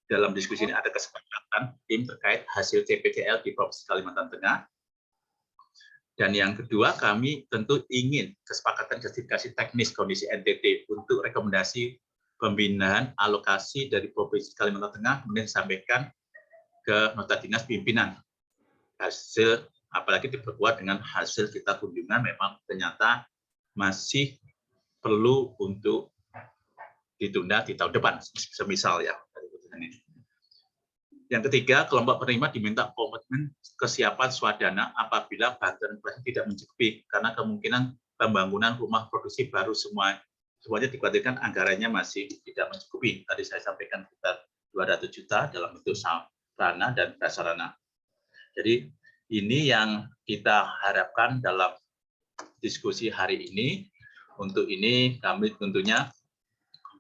dalam diskusi ini ada kesepakatan tim terkait hasil CPCL di Provinsi Kalimantan Tengah. Dan yang kedua, kami tentu ingin kesepakatan justifikasi teknis kondisi NTT untuk rekomendasi pembinaan alokasi dari Provinsi Kalimantan Tengah kemudian disampaikan ke nota dinas pimpinan. Hasil, apalagi diperkuat dengan hasil kita kunjungan, memang ternyata masih perlu untuk ditunda di tahun depan, semisal ya. Yang ketiga, kelompok penerima diminta komitmen kesiapan swadana apabila bantuan inflasi tidak mencukupi, karena kemungkinan pembangunan rumah produksi baru semuanya dikhawatirkan anggarannya masih tidak mencukupi. Tadi saya sampaikan sekitar 200 juta dalam bentuk sarana dan prasarana. Jadi ini yang kita harapkan dalam diskusi hari ini. Untuk ini kami tentunya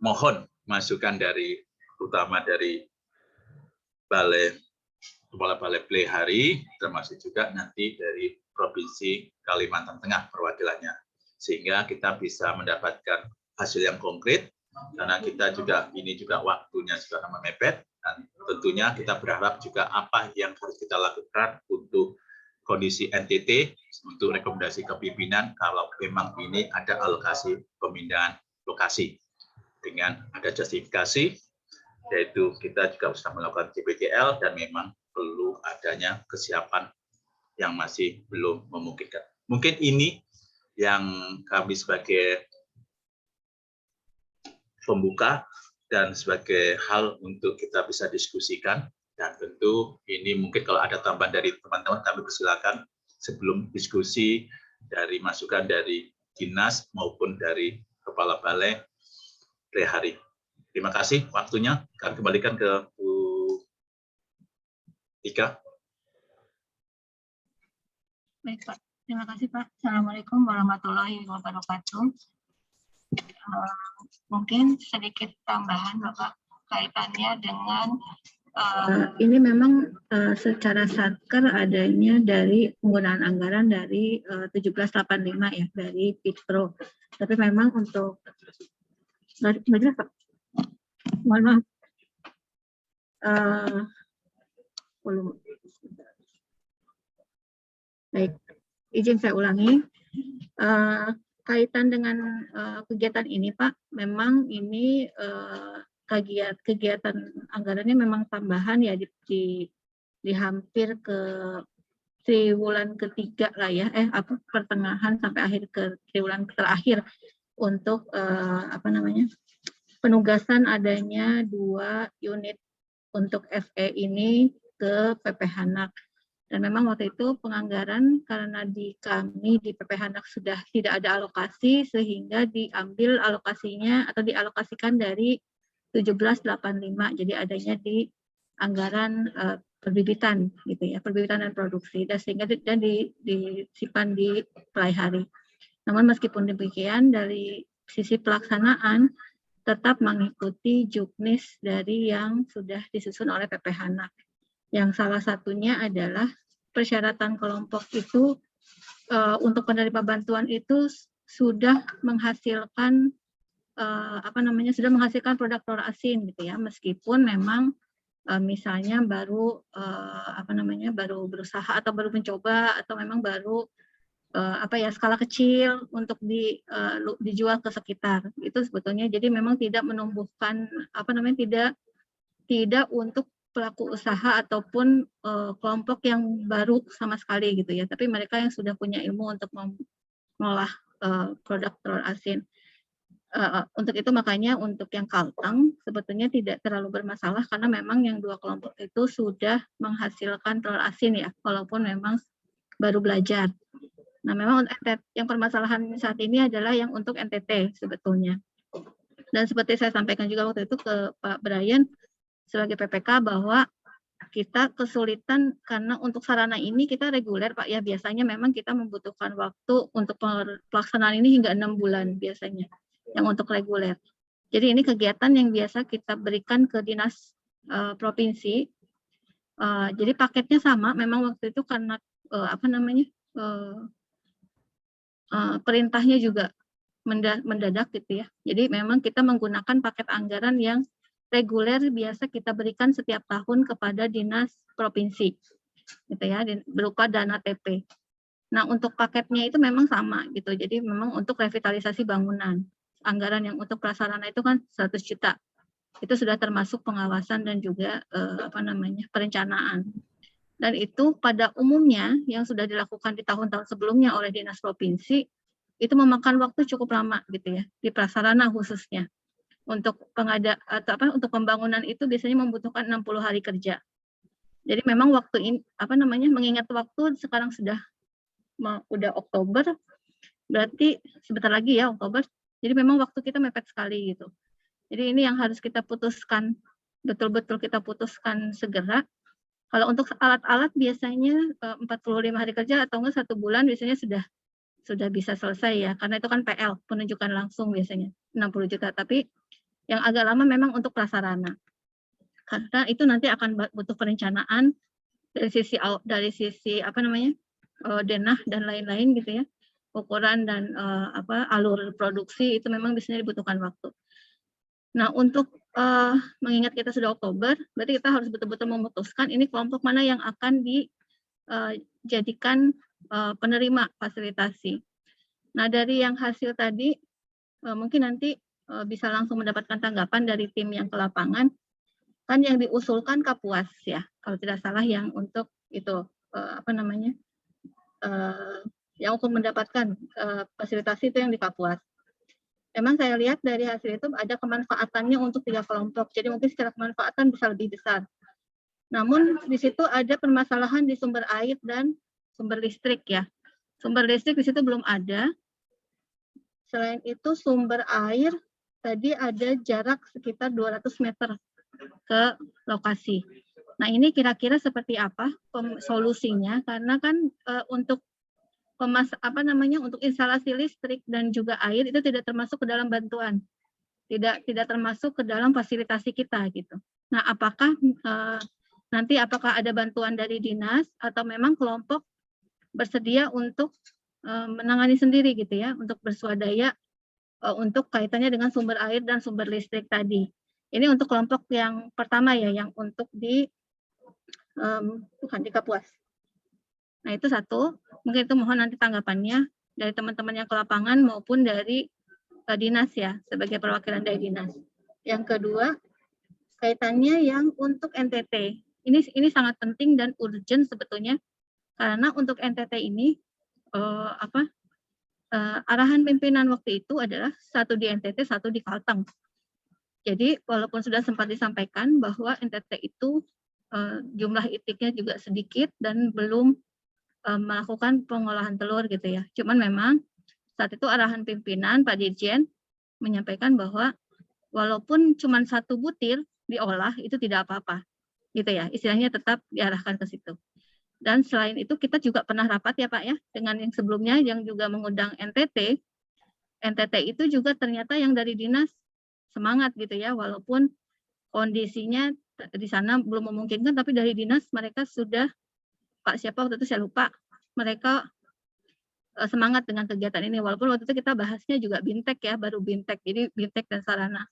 mohon masukan dari terutama dari Kepala Balai Pelihari, termasuk juga nanti dari Provinsi Kalimantan Tengah perwakilannya, sehingga kita bisa mendapatkan hasil yang konkret, karena kita juga ini juga waktunya sudah mepet, dan tentunya kita berharap juga apa yang harus kita lakukan untuk kondisi NTT, untuk rekomendasi kepimpinan kalau memang ini ada alokasi pemindahan lokasi dengan ada justifikasi, yaitu kita juga bisa melakukan CPCL dan memang perlu adanya kesiapan yang masih belum memungkinkan. Mungkin ini yang kami sebagai pembuka dan sebagai hal untuk kita bisa diskusikan, dan tentu ini mungkin kalau ada tambahan dari teman-teman kami persilakan sebelum diskusi dari masukan dari dinas maupun dari Kepala Balai Pelihari. Terima kasih waktunya. Kami kembalikan ke Bu Ika. Baik, Pak. Terima kasih, Pak. Assalamualaikum warahmatullahi wabarakatuh. Mungkin sedikit tambahan, Bapak, kaitannya dengan ini memang secara satker adanya dari penggunaan anggaran dari 1785 ya, dari Pitpro. Tapi memang untuk nggak jelas, Pak. Mohon maaf. Baik, izin saya ulangi. Kaitan dengan kegiatan ini, Pak, memang ini kegiatan anggarannya memang tambahan ya di hampir ke triwulan ketiga lah ya, pertengahan sampai akhir ke triwulan terakhir untuk penugasan adanya 2 unit untuk FE ini ke PPHNAK. Dan memang waktu itu penganggaran karena kami di PPHNAK sudah tidak ada alokasi, sehingga diambil alokasinya atau dialokasikan dari 1785. Jadi adanya di anggaran perbibitan gitu ya, perbibitan dan produksi, dan sehingga disimpan di pelihari. Namun meskipun demikian, dari sisi pelaksanaan tetap mengikuti juknis dari yang sudah disusun oleh PPHNAK. Yang salah satunya adalah persyaratan kelompok itu untuk penerima bantuan itu sudah menghasilkan sudah menghasilkan produk telur asin gitu ya, meskipun memang misalnya baru baru berusaha atau baru mencoba atau memang baru skala kecil untuk dijual ke sekitar. Itu sebetulnya jadi memang tidak menumbuhkan tidak untuk pelaku usaha ataupun kelompok yang baru sama sekali gitu ya, tapi mereka yang sudah punya ilmu untuk mengolah produk telur asin. Untuk itu makanya untuk yang Kalteng sebetulnya tidak terlalu bermasalah, karena memang yang 2 kelompok itu sudah menghasilkan telur asin ya, walaupun memang baru belajar. Nah, memang yang permasalahan saat ini adalah yang untuk NTT sebetulnya. Dan seperti saya sampaikan juga waktu itu ke Pak Brian sebagai PPK bahwa kita kesulitan karena untuk sarana ini kita reguler, Pak ya, biasanya memang kita membutuhkan waktu untuk pelaksanaan ini hingga 6 bulan biasanya yang untuk reguler. Jadi ini kegiatan yang biasa kita berikan ke dinas provinsi. Jadi paketnya sama, memang waktu itu karena perintahnya juga mendadak gitu ya. Jadi memang kita menggunakan paket anggaran yang reguler biasa kita berikan setiap tahun kepada dinas provinsi, gitu ya, berupa dana TP. Nah, untuk paketnya itu memang sama gitu. Jadi memang untuk revitalisasi bangunan. Anggaran yang untuk prasarana itu kan 100 juta. Itu sudah termasuk pengawasan dan juga perencanaan. Dan itu pada umumnya yang sudah dilakukan di tahun-tahun sebelumnya oleh dinas provinsi itu memakan waktu cukup lama gitu ya, di prasarana khususnya. Untuk untuk pembangunan itu biasanya membutuhkan 60 hari kerja. Jadi memang waktu ini mengingat waktu sekarang sudah Oktober, berarti sebentar lagi ya Oktober. Jadi memang waktu kita mepet sekali gitu. Jadi ini yang harus kita putuskan, betul-betul kita putuskan segera. Kalau untuk alat-alat biasanya 45 hari kerja atau enggak 1 bulan biasanya sudah bisa selesai ya, karena itu kan PL, penunjukan langsung biasanya 60 juta. Tapi yang agak lama memang untuk prasarana. Karena itu nanti akan butuh perencanaan dari sisi denah dan lain-lain gitu ya. Ukuran dan alur produksi itu memang biasanya dibutuhkan waktu. Nah, untuk mengingat kita sudah Oktober, berarti kita harus betul-betul memutuskan ini kelompok mana yang akan dijadikan penerima fasilitasi. Nah, dari yang hasil tadi, mungkin nanti bisa langsung mendapatkan tanggapan dari tim yang ke lapangan. Kan yang diusulkan Kapuas ya, kalau tidak salah yang untuk itu, yang untuk mendapatkan fasilitasi itu yang di Kapuas. Memang saya lihat dari hasil itu ada kemanfaatannya untuk 3 kelompok, jadi mungkin secara kemanfaatan bisa lebih besar. Namun di situ ada permasalahan di sumber air dan sumber listrik ya. Sumber listrik di situ belum ada. Selain itu sumber air tadi ada jarak sekitar 200 meter ke lokasi. Nah, ini kira-kira seperti apa solusinya? Karena kan untuk untuk instalasi listrik dan juga air itu tidak termasuk ke dalam bantuan, tidak termasuk ke dalam fasilitasi kita gitu. Nah, apakah nanti ada bantuan dari dinas atau memang kelompok bersedia untuk menangani sendiri gitu ya, untuk berswadaya untuk kaitannya dengan sumber air dan sumber listrik tadi. Ini untuk kelompok yang pertama ya, yang untuk di Kapuas. Nah, itu satu. Mungkin itu mohon nanti tanggapannya dari teman-teman yang ke lapangan maupun dari dinas ya, sebagai perwakilan dari dinas. Yang kedua, kaitannya yang untuk NTT. Ini sangat penting dan urgent sebetulnya, karena untuk NTT ini arahan pimpinan waktu itu adalah 1 di NTT, 1 di Kalteng. Jadi walaupun sudah sempat disampaikan bahwa NTT itu jumlah itiknya juga sedikit dan belum melakukan pengolahan telur gitu ya. Cuman memang saat itu arahan pimpinan Pak Dirjen menyampaikan bahwa walaupun cuma 1 butir diolah itu tidak apa-apa gitu ya. Istilahnya tetap diarahkan ke situ. Dan selain itu kita juga pernah rapat ya Pak ya dengan yang sebelumnya yang juga mengundang NTT. NTT itu juga ternyata yang dari dinas semangat gitu ya, walaupun kondisinya di sana belum memungkinkan, tapi dari dinas mereka sudah, Pak siapa waktu itu saya lupa, mereka semangat dengan kegiatan ini, walaupun waktu itu kita bahasnya juga BINTEK ya, baru BINTEK, jadi BINTEK dan sarana.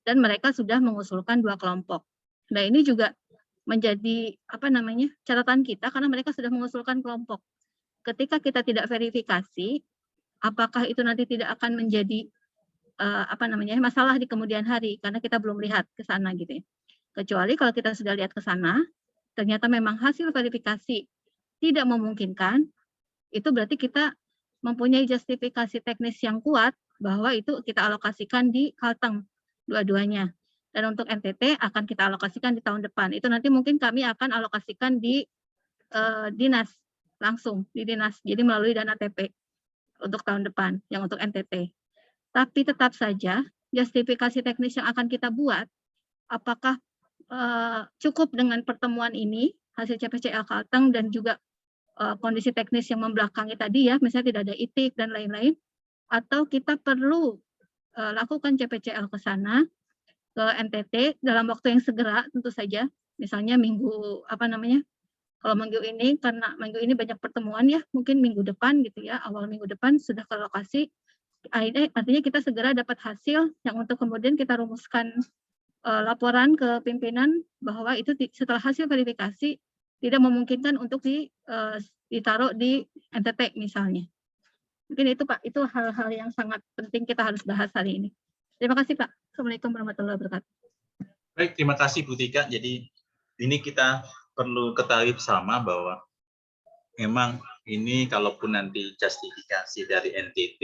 Dan mereka sudah mengusulkan 2 kelompok. Nah, ini juga menjadi catatan kita karena mereka sudah mengusulkan kelompok. Ketika kita tidak verifikasi, apakah itu nanti tidak akan menjadi masalah di kemudian hari karena kita belum lihat ke sana gitu ya. Kecuali kalau kita sudah lihat ke sana, ternyata memang hasil verifikasi tidak memungkinkan, itu berarti kita mempunyai justifikasi teknis yang kuat bahwa itu kita alokasikan di Kalteng dua-duanya. Dan untuk NTT akan kita alokasikan di tahun depan. Itu nanti mungkin kami akan alokasikan di dinas langsung, di dinas. Jadi melalui dana TP untuk tahun depan yang untuk NTT. Tapi tetap saja justifikasi teknis yang akan kita buat, apakah cukup dengan pertemuan ini, hasil CPCL Kalteng dan juga kondisi teknis yang membelakangi tadi ya, misalnya tidak ada itik dan lain-lain, atau kita perlu lakukan CPCL ke sana, ke NTT dalam waktu yang segera tentu saja, misalnya kalau minggu ini, karena minggu ini banyak pertemuan ya, mungkin minggu depan gitu ya, awal minggu depan sudah ke lokasi, artinya kita segera dapat hasil yang untuk kemudian kita rumuskan laporan ke pimpinan bahwa itu setelah hasil verifikasi tidak memungkinkan untuk ditaruh di NTT misalnya. Mungkin itu Pak, itu hal-hal yang sangat penting kita harus bahas hari ini. Terima kasih Pak. Assalamualaikum warahmatullahi wabarakatuh. Baik, terima kasih Bu Tika. Jadi ini kita perlu ketahui bersama bahwa memang ini kalaupun nanti justifikasi dari NTT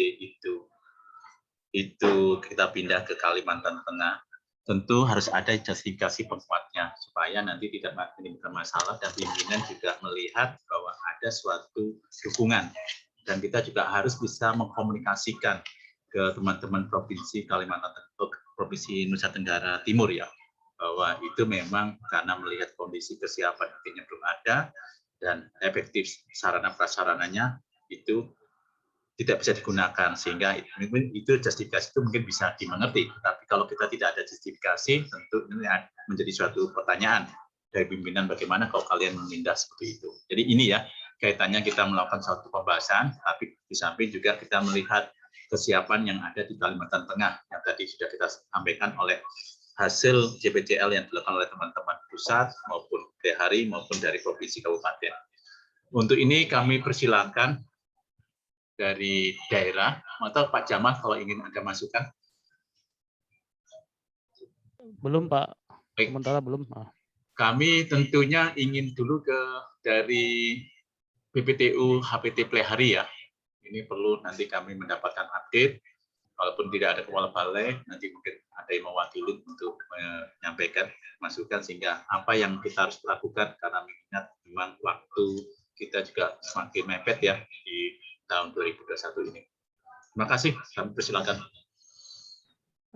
itu kita pindah ke Kalimantan Tengah, tentu harus ada justifikasi penguatnya supaya nanti tidak menimbulkan masalah dan pimpinan juga melihat bahwa ada suatu dukungan, dan kita juga harus bisa mengkomunikasikan ke teman-teman provinsi provinsi Nusa Tenggara Timur ya, bahwa itu memang karena melihat kondisi kesiapan nantinya belum ada dan efektif sarana prasarananya itu tidak bisa digunakan, sehingga itu justifikasi itu mungkin bisa dimengerti. Tapi kalau kita tidak ada justifikasi, tentu ini menjadi suatu pertanyaan dari pimpinan, bagaimana kalau kalian menindak seperti itu. Jadi ini ya kaitannya kita melakukan suatu pembahasan, tapi di samping juga kita melihat kesiapan yang ada di Kalimantan Tengah yang tadi sudah kita sampaikan oleh hasil JPCL yang dilakukan oleh teman-teman pusat maupun hari maupun dari provinsi kabupaten. Untuk ini kami persilakan dari daerah, atau Pak Jamal kalau ingin ada masukan. Belum Pak, Baik. sementara belum. Kami tentunya ingin dulu dari BPTU HPT Plehari ya. Ini perlu nanti kami mendapatkan update. Walaupun tidak ada kepala balai, nanti mungkin ada yang mewakili untuk menyampaikan masukan, sehingga apa yang kita harus lakukan, karena mengingat memang waktu kita juga semakin mepet ya di tahun 2021 ini. Terima kasih, kami persilakan.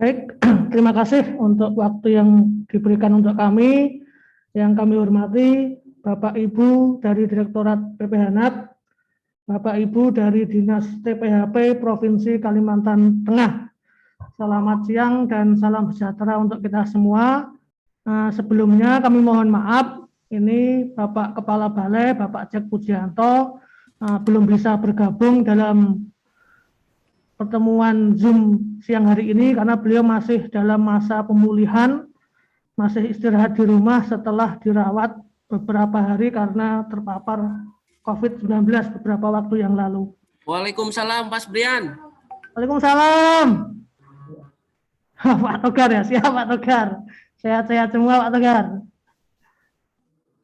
Baik, terima kasih untuk waktu yang diberikan untuk kami. Yang kami hormati Bapak Ibu dari Direktorat PPHNAT, Bapak Ibu dari Dinas TPHP Provinsi Kalimantan Tengah. Selamat siang dan salam sejahtera untuk kita semua. Sebelumnya kami mohon maaf, ini Bapak Kepala Balai, Bapak Jack Pujianto, belum bisa bergabung dalam pertemuan Zoom siang hari ini karena beliau masih dalam masa pemulihan, masih istirahat di rumah setelah dirawat beberapa hari karena terpapar COVID-19 beberapa waktu yang lalu. Waalaikumsalam, Pak Brian. Waalaikumsalam. Pak Togar ya, siap Pak Togar. Sehat-sehat semua Pak Togar.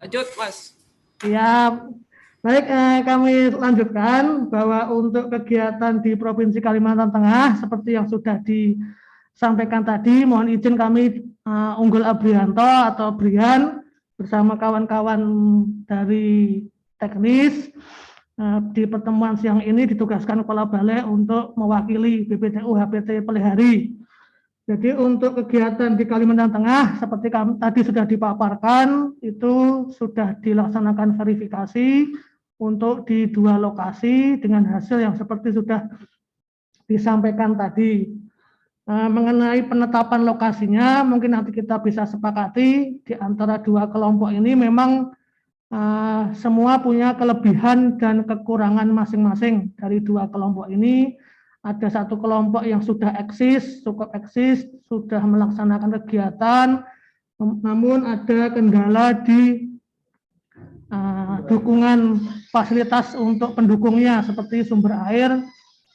Lanjut, Mas. Siap. Baik, kami lanjutkan bahwa untuk kegiatan di Provinsi Kalimantan Tengah seperti yang sudah disampaikan tadi, mohon izin kami Unggul Abrianto atau Brian bersama kawan-kawan dari teknis di pertemuan siang ini ditugaskan Kepala Balai untuk mewakili BPTU HPT Plehari. Jadi untuk kegiatan di Kalimantan Tengah seperti tadi sudah dipaparkan, itu sudah dilaksanakan verifikasi untuk di 2 lokasi dengan hasil yang seperti sudah disampaikan tadi. Mengenai penetapan lokasinya, mungkin nanti kita bisa sepakati di antara 2 kelompok ini memang semua punya kelebihan dan kekurangan masing-masing. Dari 2 kelompok ini, ada 1 kelompok yang sudah eksis, cukup eksis, sudah melaksanakan kegiatan, namun ada kendala di dukungan fasilitas untuk pendukungnya seperti sumber air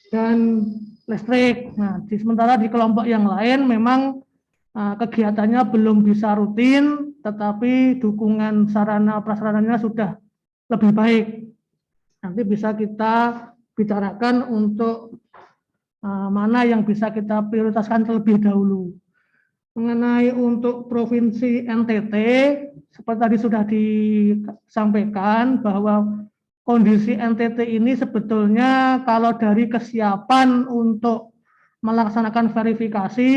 dan listrik. Nah, sementara di kelompok yang lain memang kegiatannya belum bisa rutin, tetapi dukungan sarana prasarananya sudah lebih baik. Nanti bisa kita bicarakan untuk mana yang bisa kita prioritaskan terlebih dahulu. Mengenai untuk Provinsi NTT, seperti tadi sudah disampaikan bahwa kondisi NTT ini sebetulnya kalau dari kesiapan untuk melaksanakan verifikasi,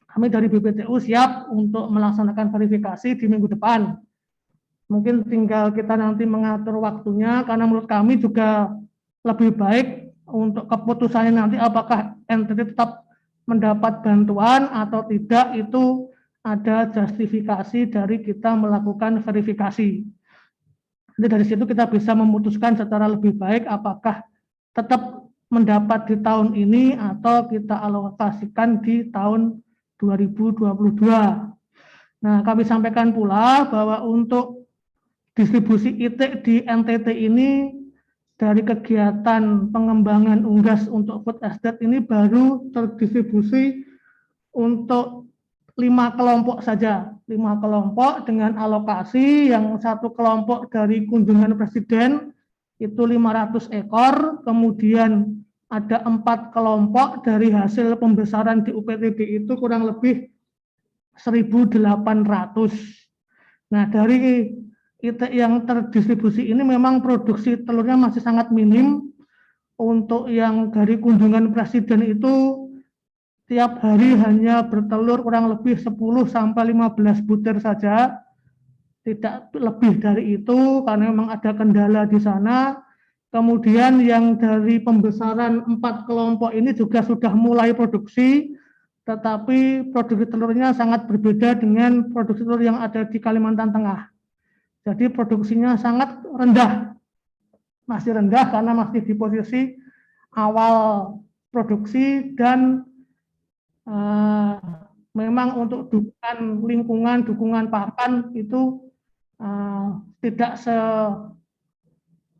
kami dari BPTU siap untuk melaksanakan verifikasi di minggu depan. Mungkin tinggal kita nanti mengatur waktunya, karena menurut kami juga lebih baik untuk keputusannya nanti apakah NTT tetap mendapat bantuan atau tidak, itu ada justifikasi dari kita melakukan verifikasi. Jadi dari situ kita bisa memutuskan secara lebih baik apakah tetap mendapat di tahun ini atau kita alokasikan di tahun 2022. Nah, kami sampaikan pula bahwa untuk distribusi ITIK di NTT ini dari kegiatan pengembangan unggas untuk food estate ini baru terdistribusi untuk 5 kelompok saja, 5 kelompok dengan alokasi yang satu kelompok dari kunjungan presiden itu 500 ekor, kemudian ada 4 kelompok dari hasil pembesaran di UPTD itu kurang lebih 1.800. Nah, dari ITIK yang terdistribusi ini memang produksi telurnya masih sangat minim. Untuk yang dari kunjungan presiden itu tiap hari hanya bertelur kurang lebih 10-15 butir saja, tidak lebih dari itu karena memang ada kendala di sana. Kemudian yang dari pembesaran 4 kelompok ini juga sudah mulai produksi, tetapi produksi telurnya sangat berbeda dengan produksi telur yang ada di Kalimantan Tengah. Jadi produksinya sangat rendah, masih rendah karena masih di posisi awal produksi dan memang untuk dukungan lingkungan, dukungan pakan itu tidak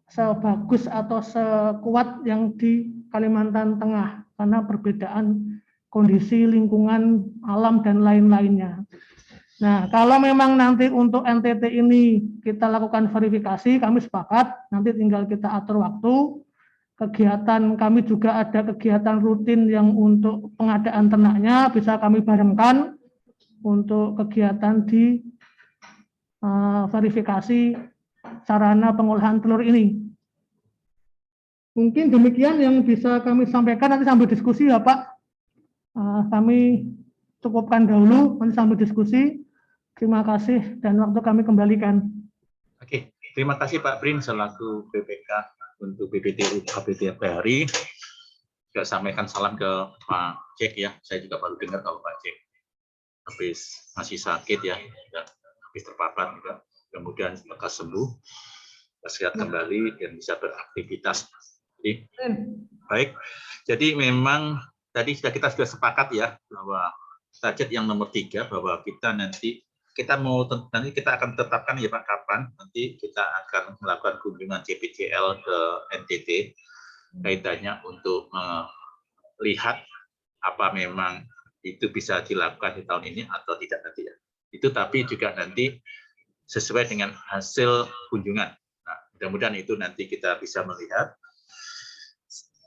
sebagus atau sekuat yang di Kalimantan Tengah karena perbedaan kondisi lingkungan alam dan lain-lainnya. Nah, kalau memang nanti untuk NTT ini kita lakukan verifikasi, kami sepakat, nanti tinggal kita atur waktu. Kegiatan kami juga ada kegiatan rutin yang untuk pengadaan ternaknya bisa kami barengkan untuk kegiatan di verifikasi sarana pengolahan telur ini. Mungkin demikian yang bisa kami sampaikan, nanti sambil diskusi ya Pak. Kami cukupkan dahulu, nanti sambil diskusi. Terima kasih dan waktu kami kembalikan. Oke, terima kasih Pak Brin selaku BPK untuk BPTU KPT hari. Juga sampaikan salam ke Pak Cek ya. Saya juga baru dengar kalau Pak Cek habis masih sakit ya, dan habis terpapar juga. Kemudian lekas sembuh, sehat kembali dan bisa beraktivitas. Jadi, baik. Jadi memang tadi kita sudah sepakat ya bahwa target yang nomor 3 bahwa kita nanti akan tetapkan ya Pak kapan nanti kita akan melakukan kunjungan CPCL ke NTT kaitannya untuk melihat apa memang itu bisa dilakukan di tahun ini atau tidak nanti ya. Itu tapi juga nanti sesuai dengan hasil kunjungan. Nah, mudah-mudahan itu nanti kita bisa melihat.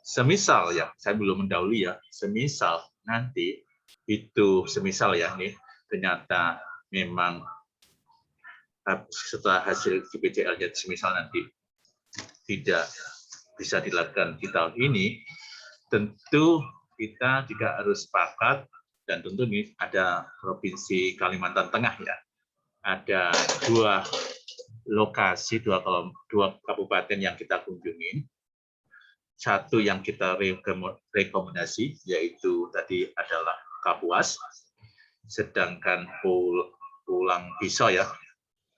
Semisal ya, saya belum mendahului ya, semisal nanti itu semisal ya nih ternyata memang setelah hasil CPCL-nya semisal nanti tidak bisa dilakukan di tahun ini, tentu kita juga harus sepakat dan tentu ini ada Provinsi Kalimantan Tengah ya, ada 2 lokasi, 2 kabupaten yang kita kunjungin. Satu yang kita rekomendasi yaitu tadi adalah Kapuas, sedangkan Pulang Pisau ya,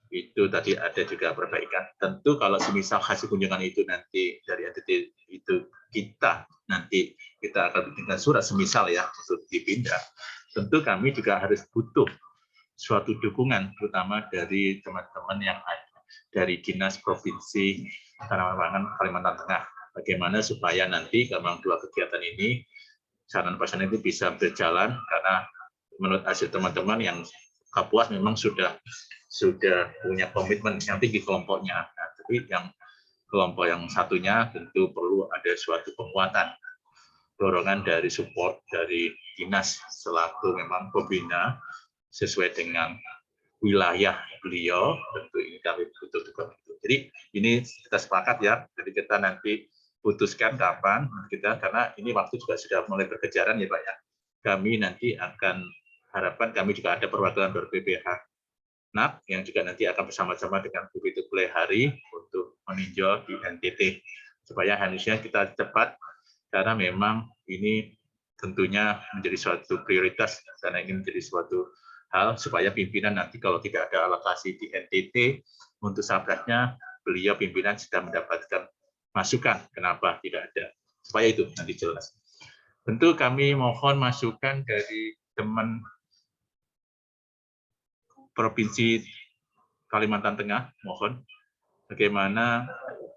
itu tadi ada juga perbaikan. Tentu kalau semisal hasil kunjungan itu nanti dari NTT itu kita akan bikinkan surat semisal ya untuk dipindah. Tentu kami juga harus butuh suatu dukungan, terutama dari teman-teman yang ada dari Dinas Provinsi Tanaman Pangan Kalimantan Tengah. Bagaimana supaya nanti memang 2 kegiatan ini sarana prasarana itu bisa berjalan, karena menurut hasil teman-teman yang Kapuas memang sudah punya komitmen yang tinggi kelompoknya. Nah, tapi yang kelompok yang satunya tentu perlu ada suatu penguatan, dorongan dari support dari dinas selaku memang pembina sesuai dengan wilayah beliau. Tentu ini kami butuh dukungan itu. Jadi ini kita sepakat ya. Jadi kita nanti putuskan kapan kita, karena ini waktu juga sudah mulai berkejaran ya Pak ya. Kami nanti akan harapkan kami juga ada perwakilan dari BPH NAP yang juga nanti akan bersama-sama dengan BPT Hari untuk meninjau di NTT supaya harusnya kita cepat, karena memang ini tentunya menjadi suatu prioritas karena ini menjadi suatu hal supaya pimpinan nanti kalau tidak ada alokasi di NTT untuk sabrasnya beliau pimpinan sudah mendapatkan masukan kenapa tidak ada, supaya itu nanti jelas. Tentu kami mohon masukan dari teman Provinsi Kalimantan Tengah, mohon bagaimana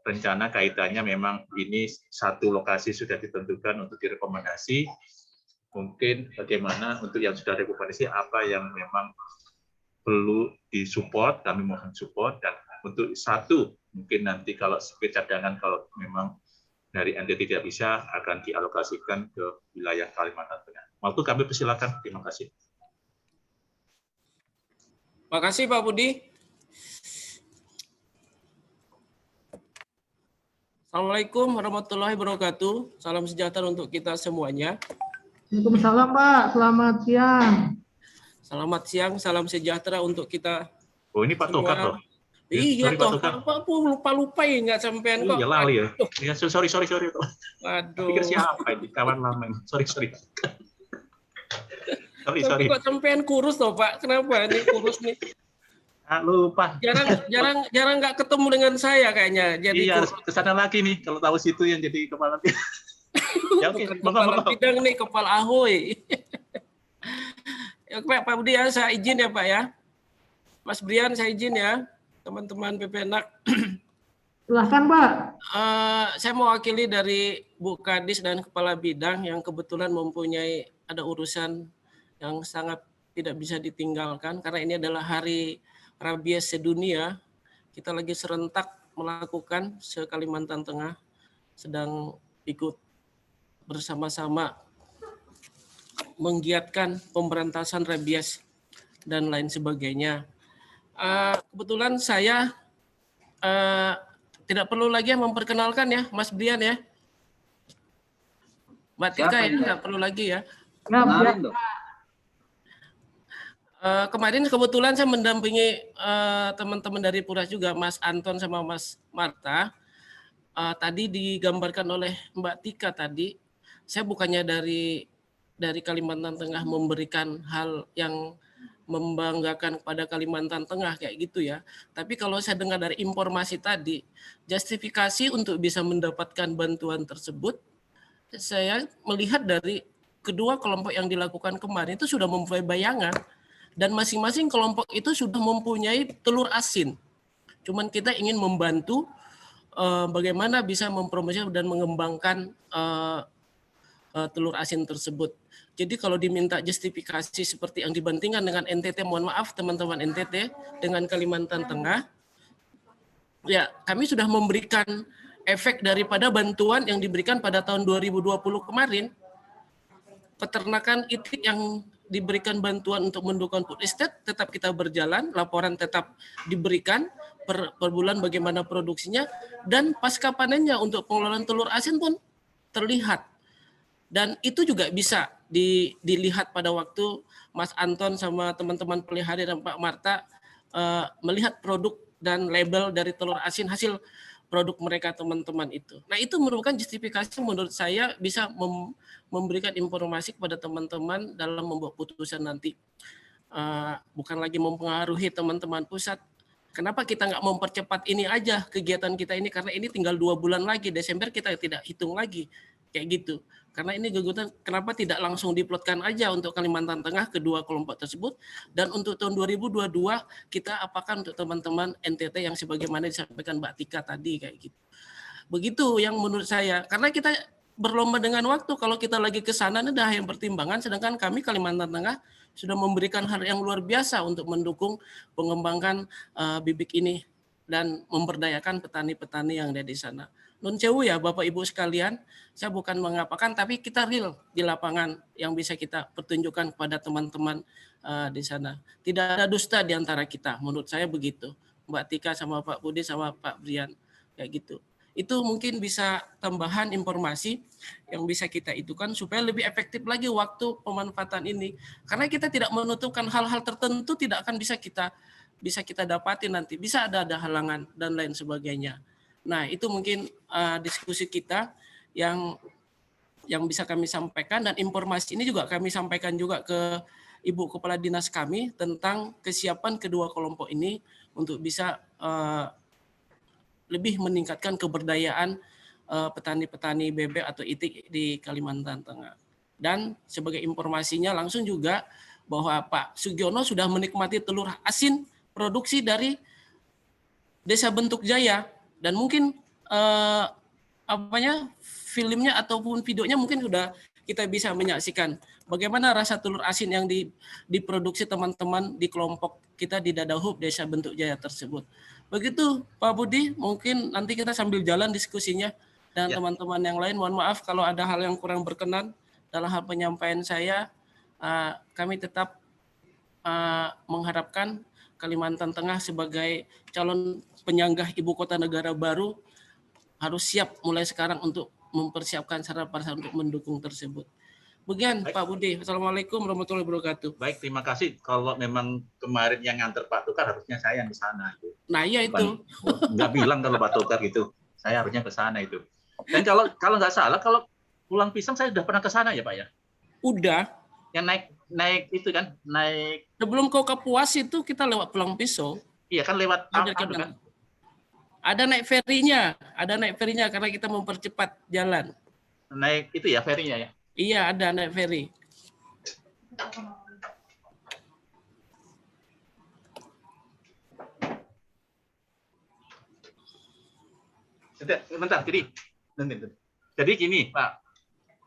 rencana kaitannya, memang ini satu lokasi sudah ditentukan untuk direkomendasi, mungkin bagaimana untuk yang sudah rekomendasi apa yang memang perlu disupport, kami mohon support, dan untuk satu mungkin nanti kalau sebagai cadangan kalau memang dari NTT tidak bisa akan dialokasikan ke wilayah Kalimantan Tengah. Waktu kami persilakan, terima kasih. Terima kasih Pak Budi. Assalamualaikum warahmatullahi wabarakatuh. Salam sejahtera untuk kita semuanya. Waalaikumsalam Pak, selamat siang. Selamat siang, salam sejahtera untuk kita. Oh, ini Pak Tokat loh. Iya Sorry, Pak toh, Tokat. aku lupa ya nggak sampean kok. Iya lali ya. Ya, sorry. Aduh. Pikir siapa ini kawan lama ini. Sorry. Sorry. Kok sampean kurus toh Pak? Kenapa ini kurus nih? Lupa. Jarang nggak ketemu dengan saya kayaknya. Jadi Iya, kesana lagi nih. Kalau tahu situ yang jadi kepala. Ya oke, kepala bidang nih, kepala ahoy. Ya, Pak Budi ya, saya izin ya Pak ya. Mas Brian, saya izin ya. Teman-teman PPNAK. Silahkan Pak. Saya mewakili dari Bu Kadis dan Kepala Bidang yang kebetulan mempunyai ada urusan yang sangat tidak bisa ditinggalkan karena ini adalah Hari Rabies Sedunia. Kita lagi serentak melakukan se-Kalimantan Tengah, sedang ikut bersama-sama menggiatkan pemberantasan rabies dan lain sebagainya. Kebetulan saya tidak perlu lagi memperkenalkan ya, Mas Brian ya. Mbak Tika ya, nggak perlu lagi ya. Kemarin kebetulan saya mendampingi teman-teman dari Puras juga, Mas Anton sama Mas Marta. Tadi digambarkan oleh Mbak Tika tadi, saya bukannya dari Kalimantan Tengah memberikan hal yang membanggakan kepada Kalimantan Tengah kayak gitu ya. Tapi kalau saya dengar dari informasi tadi, justifikasi untuk bisa mendapatkan bantuan tersebut, saya melihat dari kedua kelompok yang dilakukan kemarin itu sudah mempunyai bayangan dan masing-masing kelompok itu sudah mempunyai telur asin. Cuman kita ingin membantu bagaimana bisa mempromosikan dan mengembangkan telur asin tersebut. Jadi kalau diminta justifikasi seperti yang dibandingkan dengan NTT, mohon maaf teman-teman NTT dengan Kalimantan Tengah, ya kami sudah memberikan efek daripada bantuan yang diberikan pada tahun 2020 kemarin. Peternakan itik yang diberikan bantuan untuk mendukung food estate tetap kita berjalan, laporan tetap diberikan per bulan bagaimana produksinya, dan pasca panennya untuk pengelolaan telur asin pun terlihat. Dan itu juga bisa dilihat pada waktu Mas Anton sama teman-teman pelihara dan Pak Marta melihat produk dan label dari telur asin hasil produk mereka teman-teman itu. Nah itu merupakan justifikasi menurut saya bisa memberikan informasi kepada teman-teman dalam membuat putusan nanti. Bukan lagi mempengaruhi teman-teman pusat. Kenapa kita nggak mempercepat ini aja kegiatan kita ini, karena ini tinggal 2 bulan lagi, Desember kita tidak hitung lagi kayak gitu. Karena ini gugatan, kenapa tidak langsung diplotkan aja untuk Kalimantan Tengah kedua kelompok tersebut, dan untuk tahun 2022 kita apakan untuk teman-teman NTT yang sebagaimana disampaikan Mbak Tika tadi kayak gitu. Begitu yang menurut saya, karena kita berlomba dengan waktu, kalau kita lagi ke sana ini dah yang pertimbangan, sedangkan kami Kalimantan Tengah sudah memberikan hal yang luar biasa untuk mendukung pengembangan bibit ini dan memberdayakan petani-petani yang ada di sana. Nun sewu ya Bapak Ibu sekalian, saya bukan mengapakan, tapi kita real di lapangan yang bisa kita pertunjukkan kepada teman-teman di sana. Tidak ada dusta di antara kita, menurut saya begitu. Mbak Tika sama Pak Budi sama Pak Brian, kayak gitu. Itu mungkin bisa tambahan informasi yang bisa kita itukan supaya lebih efektif lagi waktu pemanfaatan ini. Karena kita tidak menutupkan hal-hal tertentu tidak akan bisa kita dapati nanti. Bisa ada halangan dan lain sebagainya. Nah, itu mungkin diskusi kita yang bisa kami sampaikan, dan informasi ini juga kami sampaikan juga ke Ibu Kepala Dinas kami tentang kesiapan kedua kelompok ini untuk bisa lebih meningkatkan keberdayaan petani-petani bebek atau itik di Kalimantan Tengah. Dan sebagai informasinya langsung juga bahwa Pak Sugiono sudah menikmati telur asin produksi dari Desa Bentuk Jaya, dan mungkin filmnya ataupun videonya mungkin sudah kita bisa menyaksikan bagaimana rasa telur asin yang diproduksi teman-teman di kelompok kita di Dadahub Desa Bentuk Jaya tersebut. Begitu Pak Budi, mungkin nanti kita sambil jalan diskusinya, dan teman-teman yang lain mohon maaf kalau ada hal yang kurang berkenan dalam hal penyampaian saya. Kami tetap mengharapkan Kalimantan Tengah sebagai calon penyanggah ibu kota negara baru harus siap mulai sekarang untuk mempersiapkan sarana prasarana untuk mendukung tersebut. Begian Pak Budi. Assalamualaikum warahmatullahi wabarakatuh. Baik, terima kasih. Kalau memang kemarin yang nganter Pak Tukar, harusnya saya yang ke sana. Nah iya itu. Nggak bilang kalau Pak Tukar gitu. Saya harusnya ke sana itu. Dan kalau nggak salah, kalau Pulang Pisang saya sudah pernah ke sana ya Pak ya? Udah. Yang naik itu kan, naik. Sebelum kau Kapuas itu kita lewat Pulang Pisau. Iya kan lewat kan? Ada naik ferinya karena kita mempercepat jalan. Naik itu ya ferinya ya? Iya, ada naik feri. Bentar, jadi gini Pak,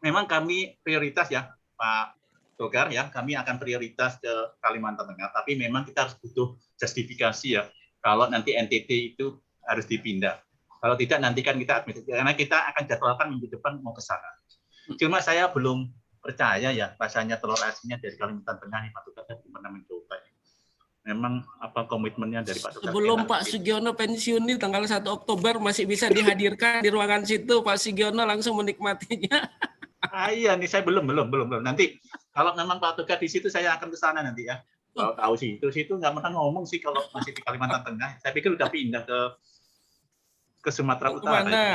memang kami prioritas ya Pak Tukar ya, kami akan prioritas ke Kalimantan Tengah, tapi memang kita harus butuh justifikasi ya, kalau nanti NTT itu harus dipindah. Kalau tidak nanti kan kita administrasi, karena kita akan jadwalkan minggu depan mau ke sana. Cuma saya belum percaya ya rasanya telur asinnya dari Kalimantan Tengah nih Pak Tukar, saya belum pernah mencoba. Memang apa komitmennya dari Pak Tukar? Sebelum Pak Sugiono pensiun nih tanggal 1 Oktober masih bisa dihadirkan di ruangan situ, Pak Sugiono langsung menikmatinya. Iya nih saya belum. Nanti kalau memang Pak Tukar di situ saya akan ke sana nanti ya. Kalau tahu situ nggak pernah ngomong sih kalau masih di Kalimantan Tengah. Saya pikir udah pindah ke Sumatera Utara. Mana?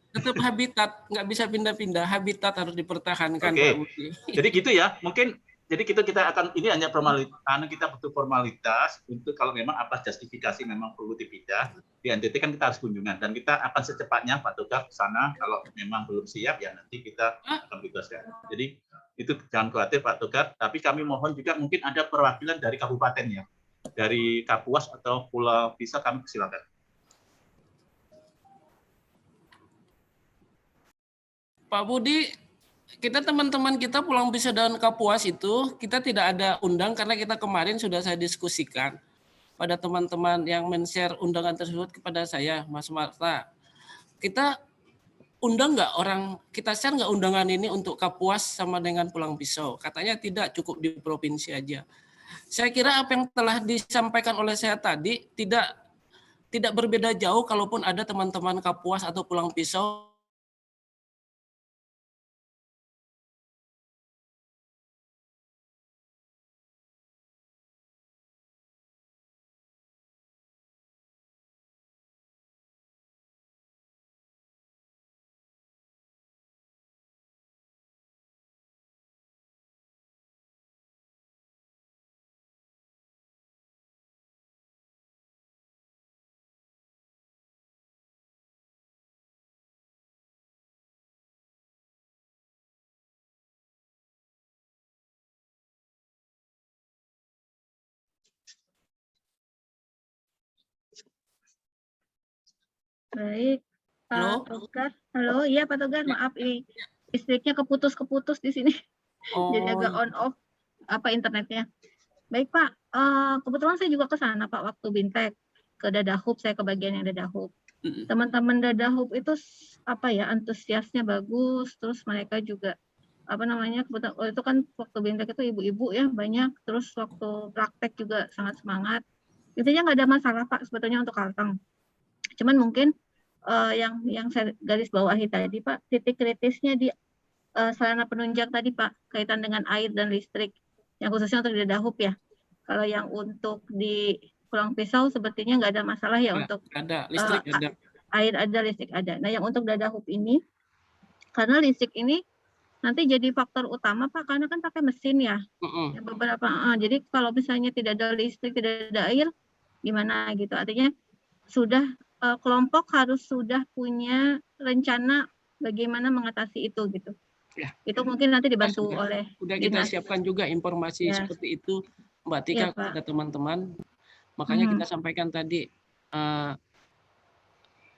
Tetap habitat, nggak bisa pindah-pindah. Habitat harus dipertahankan. Oke. Pak Budi. Jadi gitu ya. Mungkin jadi kita akan ini hanya formalitas. Kita butuh formalitas untuk kalau memang apa justifikasi memang perlu dipindah di NTT kan kita harus kunjungan dan kita akan secepatnya Pak Tukar ke sana. Kalau memang belum siap ya nanti kita akan tugaskan. Jadi itu jangan khawatir Pak Tukar. Tapi kami mohon juga mungkin ada perwakilan dari kabupaten ya, dari Kapuas atau Pulau Pisau kami silakan. Pak Budi, kita teman-teman kita Pulang Pisau dan Kapuas itu kita tidak ada undang karena kita kemarin sudah saya diskusikan pada teman-teman yang men-share undangan tersebut kepada saya, Mas Marta. Kita undang nggak orang, kita share nggak undangan ini untuk Kapuas sama dengan Pulang Pisau? Katanya tidak, cukup di provinsi aja. Saya kira apa yang telah disampaikan oleh saya tadi tidak berbeda jauh kalaupun ada teman-teman Kapuas atau Pulang Pisau Baik, Halo? Pak Togar. Halo, iya Pak Togar, maaf ini listriknya keputus di sini. Jadi agak on off internetnya. Baik Pak, kebetulan saya juga ke sana Pak waktu Bintek ke Dadahub, saya ke bagian yang Dadahub. Teman-teman Dadahub itu antusiasnya bagus, terus mereka juga kebetulan itu kan waktu Bintek itu ibu-ibu ya banyak, terus waktu praktek juga sangat semangat. Intinya nggak ada masalah Pak sebetulnya untuk Kalteng. Cuman mungkin yang saya garis bawahi tadi Pak, titik kritisnya di sarana penunjang tadi Pak, kaitan dengan air dan listrik, yang khususnya untuk di Dadahub ya. Kalau yang untuk di Pulang Pisau sepertinya nggak ada masalah ya untuk ada listrik ada. Air ada, listrik ada. Nah yang untuk Dadahub ini, karena listrik ini nanti jadi faktor utama Pak, karena kan pakai mesin ya. Jadi kalau misalnya tidak ada listrik, tidak ada air, gimana gitu. Artinya sudah kelompok harus sudah punya rencana bagaimana mengatasi itu gitu. Ya. Itu mungkin nanti dibantu Sudah- oleh Udah kita dinas. siapkan juga informasi Ya. seperti itu Mbak Tika Iya, Pak. kepada teman-teman. Makanya Mhm. kita sampaikan tadi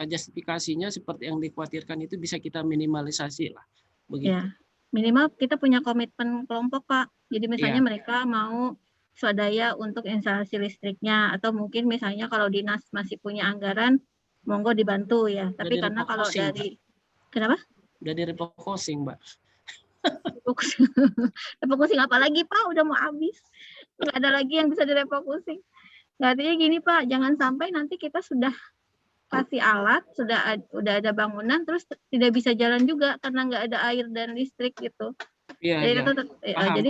justifikasinya seperti yang dikhawatirkan itu bisa kita minimalisasi lah. Begitu. Ya, minimal kita punya komitmen kelompok, Pak. Jadi misalnya Iya. mereka mau swadaya untuk instalasi listriknya, atau mungkin misalnya kalau dinas masih punya anggaran, monggo dibantu ya. Tapi Udah karena kalau di-refocusing, dari, kenapa? Udah di-refocusing, Mbak. Refocusing. Refocusing apa lagi, Pak? Udah mau habis. Nggak ada lagi yang bisa direfocusing. Artinya gini, Pak, jangan sampai nanti kita sudah kasih alat, udah ada bangunan, terus tidak bisa jalan juga karena nggak ada air dan listrik gitu. Iya, Jadi iya. itu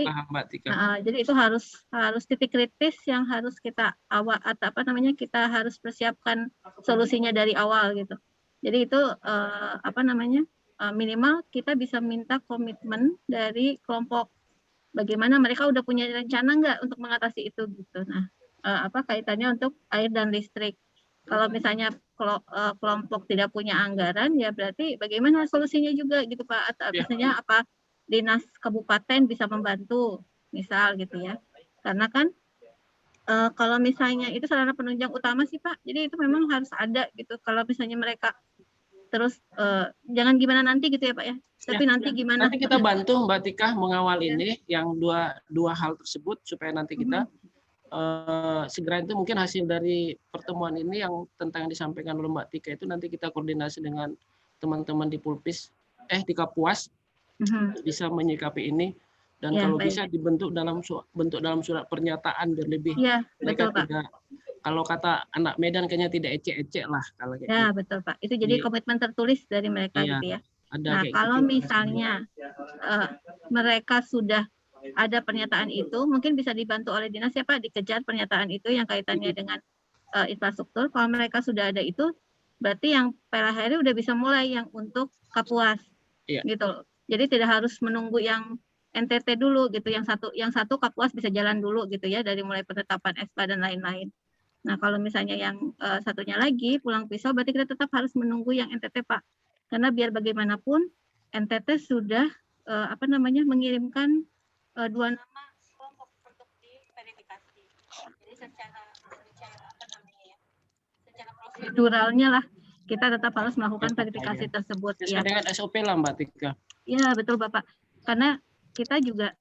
Paham, Mbak Tika. jadi itu harus titik kritis yang harus kita kita harus persiapkan solusinya dari awal gitu. Jadi itu minimal kita bisa minta komitmen dari kelompok. Bagaimana mereka udah punya rencana nggak untuk mengatasi itu gitu. Nah, kaitannya untuk air dan listrik. Kalau misalnya kelompok tidak punya anggaran, ya berarti bagaimana solusinya juga gitu Pak. Atau misalnya apa dinas kabupaten bisa membantu, misal gitu ya. Karena kan kalau misalnya itu sarana penunjang utama sih Pak. Jadi itu memang harus ada gitu. Kalau misalnya mereka terus jangan gimana nanti gitu ya Pak ya. Tapi nanti gimana? Nanti kita bantu Mbak Tika mengawal ini yang dua hal tersebut supaya nanti kita segera itu mungkin hasil dari pertemuan ini yang tentang yang disampaikan oleh Mbak Tika itu nanti kita koordinasi dengan teman-teman di Pulpis di Kapuas bisa menyikapi ini dan kalau bisa dibentuk dalam surat pernyataan biar lebih mereka tidak, kalau kata anak Medan kayaknya tidak ecek-ecek lah kalau kayak gitu. Betul Pak, itu jadi komitmen tertulis dari mereka gitu ya. Nah kalau misalnya mereka sudah ada pernyataan itu, mungkin bisa dibantu oleh dinas ya Pak, dikejar pernyataan itu yang kaitannya dengan infrastruktur. Kalau mereka sudah ada itu, berarti yang PLHRI udah bisa mulai yang untuk Kapuas, gitu. Jadi tidak harus menunggu yang NTT dulu gitu, yang satu Kapuas bisa jalan dulu gitu ya, dari mulai penetapan SK dan lain-lain. Nah kalau misalnya yang satunya lagi Pulang Pisau, berarti kita tetap harus menunggu yang NTT Pak, karena biar bagaimanapun NTT sudah mengirimkan 2 nama kelompok untuk diverifikasi. Jadi secara proseduralnya lah kita tetap harus melakukan verifikasi tersebut. Sesuai dengan SOP lah Mbak Tika. Iya betul Bapak. Karena kita juga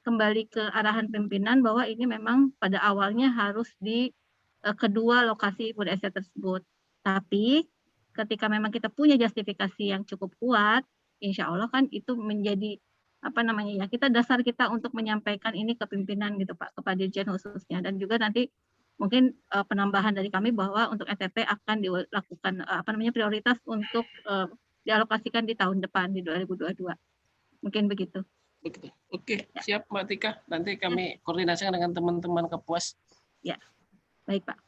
kembali ke arahan pimpinan bahwa ini memang pada awalnya harus di kedua lokasi food estate tersebut. Tapi ketika memang kita punya justifikasi yang cukup kuat, insya Allah kan itu menjadi kita dasar kita untuk menyampaikan ini ke pimpinan gitu Pak, kepada Dirjen khususnya, dan juga nanti mungkin penambahan dari kami bahwa untuk NTT akan dilakukan prioritas untuk dialokasikan di tahun depan di 2022. Mungkin begitu. Oke, siap Mbak Tika. Nanti kami koordinasikan dengan teman-teman Kapuas. Ya, baik Pak.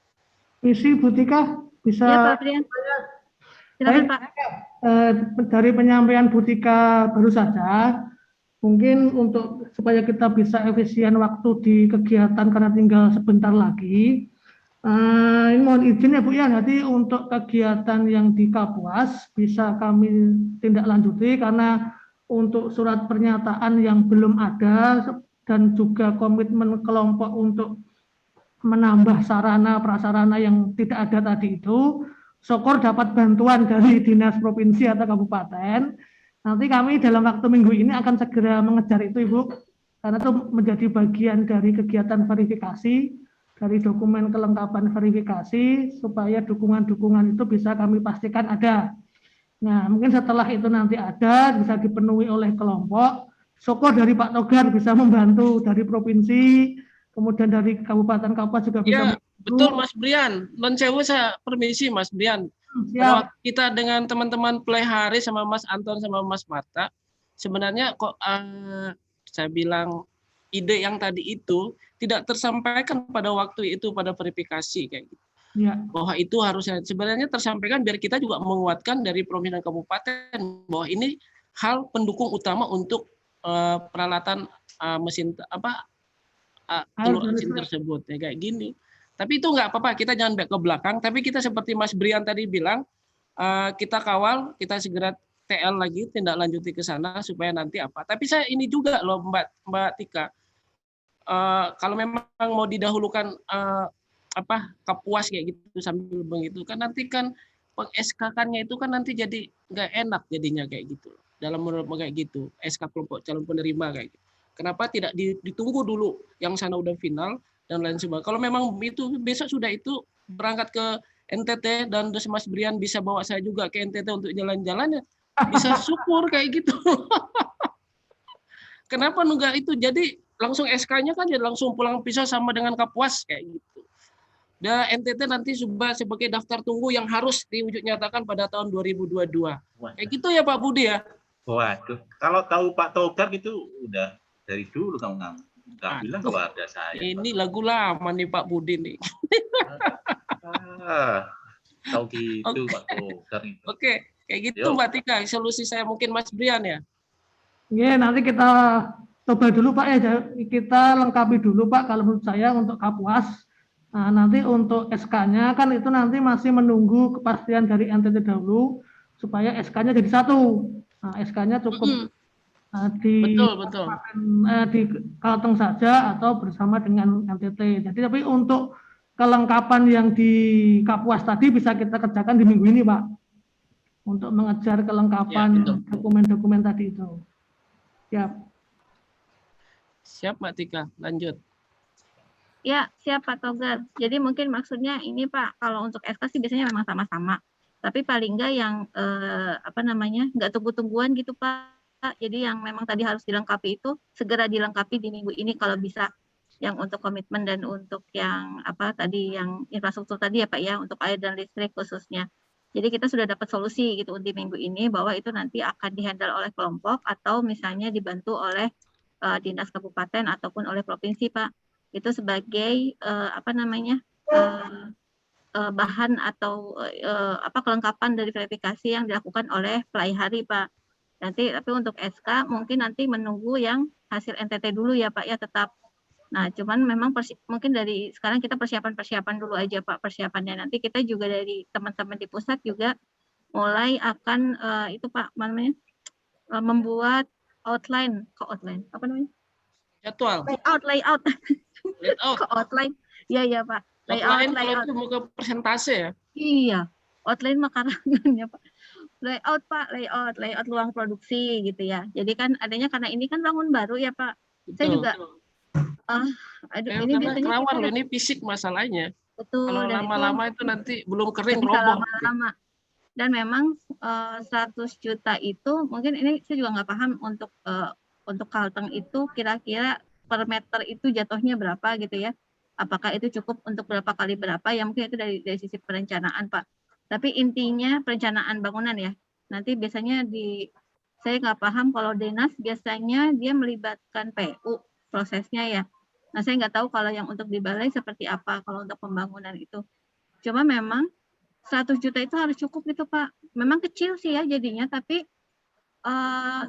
Misi Bu Tika bisa. Ya Pak Brian. Silakan Pak. Dari penyampaian Bu Tika baru saja, mungkin untuk supaya kita bisa efisien waktu di kegiatan karena tinggal sebentar lagi, ini mohon izin ya Bu ya, nanti untuk kegiatan yang di Kapuas bisa kami tindak lanjuti karena untuk surat pernyataan yang belum ada dan juga komitmen kelompok untuk menambah sarana prasarana yang tidak ada tadi itu, syukur dapat bantuan dari dinas provinsi atau kabupaten. Nanti kami dalam waktu minggu ini akan segera mengejar itu Ibu, karena itu menjadi bagian dari kegiatan verifikasi, dari dokumen kelengkapan verifikasi, supaya dukungan-dukungan itu bisa kami pastikan ada. Nah mungkin setelah itu nanti ada, bisa dipenuhi oleh kelompok, syukur dari Pak Togar bisa membantu dari provinsi, kemudian dari kabupaten Kapuas juga bisa membantu. Betul Mas Brian, non sewu saya permisi Mas Brian. Kita dengan teman-teman Pelihari sama Mas Anton sama Mas Marta, sebenarnya kok saya bilang ide yang tadi itu tidak tersampaikan pada waktu itu pada verifikasi kayak gitu. Bahwa itu harusnya sebenarnya tersampaikan biar kita juga menguatkan dari provinsi dan kabupaten bahwa ini hal pendukung utama untuk peralatan mesin telur asin tersebut ya kayak gini. Tapi itu nggak apa-apa, kita jangan back ke belakang. Tapi kita seperti Mas Brian tadi bilang, kita kawal, kita segera TL lagi, tindak lanjuti ke sana supaya nanti apa. Tapi saya ini juga loh Mbak Tika, kalau memang mau didahulukan Kapuas kayak gitu sambil begitu kan nanti kan peng-SK-kannya itu kan nanti jadi nggak enak jadinya kayak gitu. Dalam menurut kayak gitu, SK kelompok calon penerima kayak gitu. Kenapa tidak ditunggu dulu yang sana udah final dan lain sebagainya. Kalau memang itu besok sudah itu berangkat ke NTT dan Mas Brian bisa bawa saya juga ke NTT untuk jalan-jalan ya bisa syukur kayak gitu. Kenapa enggak itu jadi langsung SK-nya kan jadi langsung pulang pisau sama dengan Kapuas kayak gitu. Dan NTT nanti sebagai daftar tunggu yang harus diwujud nyatakan pada tahun 2022. Kayak gitu ya Pak Budi ya. Waduh, kalau tahu Pak Togar itu udah dari dulu kamu nggak bilang keluarga saya. Ini lagu lama nih Pak Budi nih. Tahu gitu Pak Togar itu. Oke, kayak gitu Mbak Tika. Solusi saya mungkin Mas Brian ya. Ya, nanti kita coba dulu Pak ya, kita lengkapi dulu Pak kalau menurut saya untuk Kapuas. Nah, nanti untuk SK-nya kan itu nanti masih menunggu kepastian dari NTT dahulu supaya SK-nya jadi satu. Nah, SK-nya cukup di Kalteng saja atau bersama dengan NTT. Jadi tapi untuk kelengkapan yang di Kapuas tadi bisa kita kerjakan di minggu ini Pak. Untuk mengejar kelengkapan dokumen-dokumen tadi itu. Siap. Siap Mbak Tika, lanjut. Ya, siap Pak Togar. Jadi mungkin maksudnya ini Pak, kalau untuk SK sih biasanya memang sama-sama. Tapi paling enggak yang enggak tunggu-tungguan gitu Pak. Jadi yang memang tadi harus dilengkapi itu segera dilengkapi di minggu ini kalau bisa. Yang untuk komitmen dan untuk yang yang infrastruktur tadi ya Pak ya, untuk air dan listrik khususnya. Jadi kita sudah dapat solusi gitu di minggu ini bahwa itu nanti akan dihandle oleh kelompok atau misalnya dibantu oleh dinas kabupaten ataupun oleh provinsi Pak. Itu sebagai bahan atau kelengkapan dari verifikasi yang dilakukan oleh pelai hari Pak. Nanti tapi untuk SK mungkin nanti menunggu yang hasil NTT dulu ya Pak ya tetap. Nah cuman memang mungkin dari sekarang kita persiapan dulu aja Pak persiapannya. Nanti kita juga dari teman-teman di pusat juga mulai akan membuat outline jadwal layout ke outline ya Pak layout itu mau ke persentase ya iya outline makarannya Pak layout ruang produksi gitu ya. Jadi kan adanya karena ini kan bangun baru ya Pak. Betul. Saya juga ini biasanya rawan loh ini fisik masalahnya. Betul. Kalau lama-lama itu nanti belum kering roboh. Lama-lama. Dan memang 100 juta itu mungkin ini saya juga nggak paham untuk Kalteng itu kira-kira per meter itu jatuhnya berapa gitu ya. Apakah itu cukup untuk berapa kali berapa ya mungkin itu dari sisi perencanaan Pak. Tapi intinya perencanaan bangunan ya. Nanti biasanya saya nggak paham kalau dinas biasanya dia melibatkan PU prosesnya ya. Nah saya nggak tahu kalau yang untuk di balai seperti apa kalau untuk pembangunan itu. Cuma memang 100 juta itu harus cukup gitu Pak. Memang kecil sih ya jadinya, tapi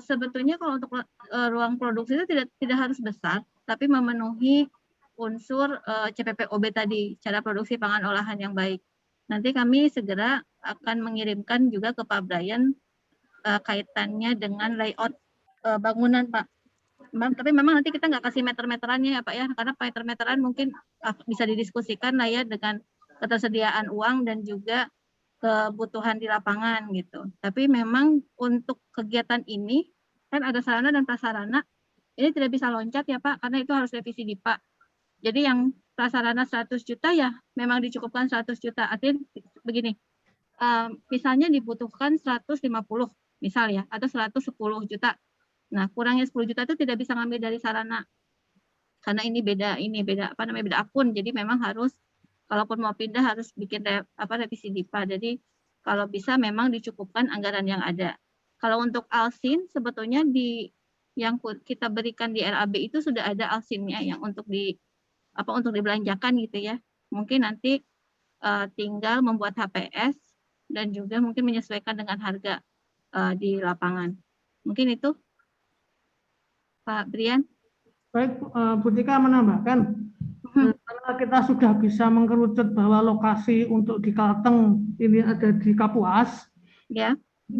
sebetulnya kalau untuk ruang produksi itu tidak harus besar, tapi memenuhi unsur CPPOB tadi, cara produksi pangan olahan yang baik. Nanti kami segera akan mengirimkan juga ke Pak Brian kaitannya dengan layout bangunan Pak. Tapi memang nanti kita nggak kasih meter-meterannya ya Pak ya, karena meter-meteran mungkin bisa didiskusikan lah ya dengan ketersediaan uang dan juga kebutuhan di lapangan gitu. Tapi memang untuk kegiatan ini kan ada sarana dan prasarana, ini tidak bisa loncat ya Pak, karena itu harus revisi DIPA. Jadi yang prasarana 100 juta ya memang dicukupkan 100 juta. Artinya begini, misalnya dibutuhkan 150 misal ya, atau 110 juta. Nah kurangnya 10 juta itu tidak bisa ngambil dari sarana. Karena ini beda akun, jadi memang harus kalaupun mau pindah harus bikin revisi DIPA. Jadi kalau bisa memang dicukupkan anggaran yang ada. Kalau untuk Alsin sebetulnya yang kita berikan di RAB itu sudah ada Alsinnya yang untuk dibelanjakan gitu ya. Mungkin nanti tinggal membuat HPS dan juga mungkin menyesuaikan dengan harga di lapangan. Mungkin itu Pak Brian. Baik, Bu Tika menambahkan. Karena kita sudah bisa mengkerucut bahwa lokasi untuk di Kalteng ini ada di Kapuas. Ya.